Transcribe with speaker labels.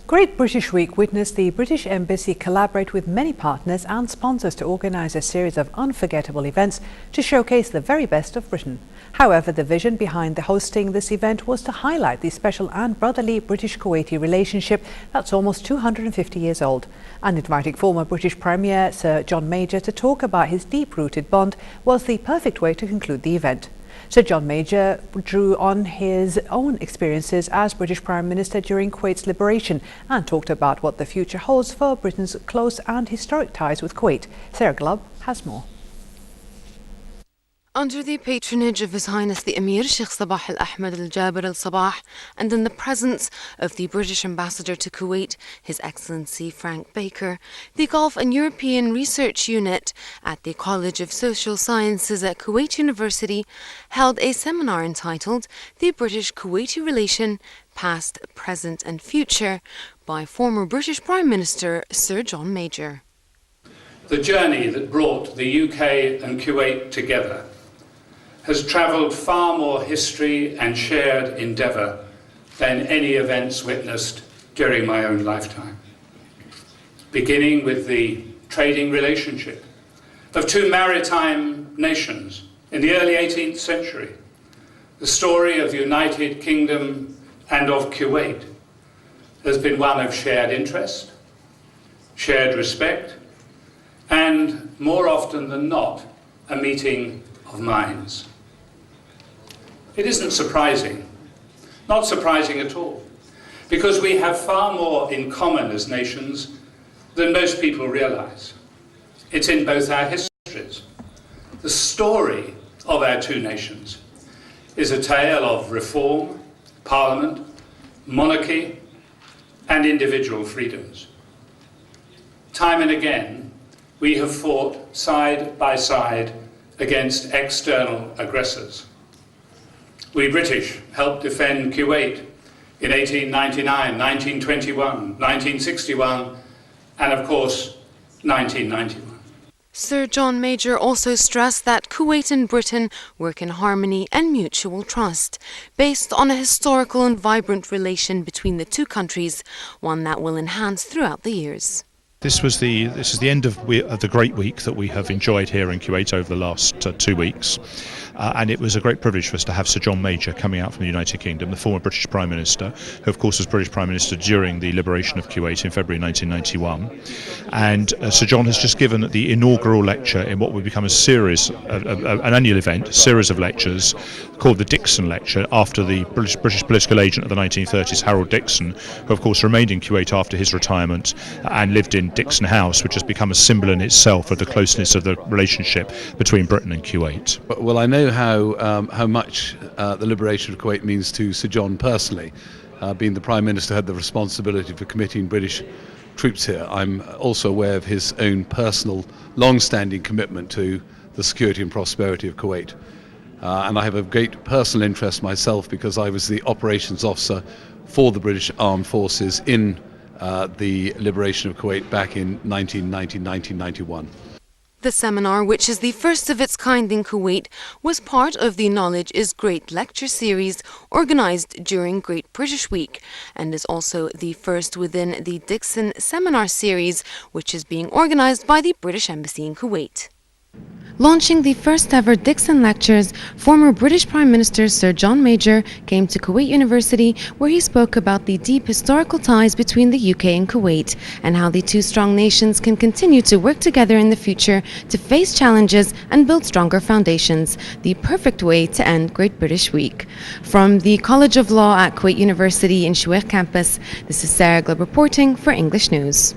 Speaker 1: Great British Week witnessed the British Embassy collaborate with many partners and sponsors to organise a series of unforgettable events to showcase the very best of Britain. However, the vision behind the hosting this event was to highlight the special and brotherly British-Kuwaiti relationship that's almost 250 years old. And inviting former British Premier Sir John Major to talk about his deep-rooted bond was the perfect way to conclude the event. Sir John Major drew on his own experiences as British Prime Minister during Kuwait's liberation and talked about what the future holds for Britain's close and historic ties with Kuwait. Sarah Glubb has more.
Speaker 2: Under the patronage of His Highness the Emir Sheikh Sabah Al Ahmed Al Jaber Al Sabah and in the presence of the British Ambassador to Kuwait, His Excellency Frank Baker, the Gulf and European Research Unit at the College of Social Sciences at Kuwait University held a seminar entitled The British-Kuwaiti Relation, Past, Present and Future by former British Prime Minister Sir John Major.
Speaker 3: The journey that brought the UK and Kuwait together has travelled far more history and shared endeavour than any events witnessed during my own lifetime. Beginning with the trading relationship of two maritime nations in the early 18th century, the story of the United Kingdom and of Kuwait has been one of shared interest, shared respect, and more often than not, a meeting of minds. It isn't surprising, not surprising at all, because we have far more in common as nations than most people realise. It's in both our histories. The story of our two nations is a tale of reform, parliament, monarchy, and individual freedoms. Time and again, we have fought side by side against external aggressors. We British helped defend Kuwait in 1899, 1921, 1961, and of course, 1991.
Speaker 2: Sir John Major also stressed that Kuwait and Britain work in harmony and mutual trust, based on a historical and vibrant relation between the two countries, one that will enhance throughout the years.
Speaker 4: This is the end of the great week that we have enjoyed here in Kuwait over the last 2 weeks. And it was a great privilege for us to have Sir John Major coming out from the United Kingdom, the former British Prime Minister, who of course was British Prime Minister during the liberation of Kuwait in February 1991. And Sir John has just given the inaugural lecture in what will become a series, an annual event, a series of lectures called the Dixon Lecture, after the British political agent of the 1930s, Harold Dixon, who of course remained in Kuwait after his retirement and lived in Dixon House, which has become a symbol in itself of the closeness of the relationship between Britain and Kuwait.
Speaker 5: Well, I know how much the liberation of Kuwait means to Sir John personally. Being the Prime Minister, had the responsibility for committing British troops here. I'm also aware of his own personal, long-standing commitment to the security and prosperity of Kuwait. And I have a great personal interest myself because I was the operations officer for the British Armed Forces in the liberation of Kuwait back in 1990-1991.
Speaker 2: The seminar, which is the first of its kind in Kuwait, was part of the Knowledge is Great lecture series organised during Great British Week and is also the first within the Dixon Seminar series, which is being organised by the British Embassy in Kuwait. Launching the first ever Dixon Lectures, former British Prime Minister Sir John Major came to Kuwait University, where he spoke about the deep historical ties between the UK and Kuwait and how the two strong nations can continue to work together in the future to face challenges and build stronger foundations, the perfect way to end Great British Week. From the College of Law at Kuwait University in Shuwaikh campus, this is Sarah Glubb reporting for English News.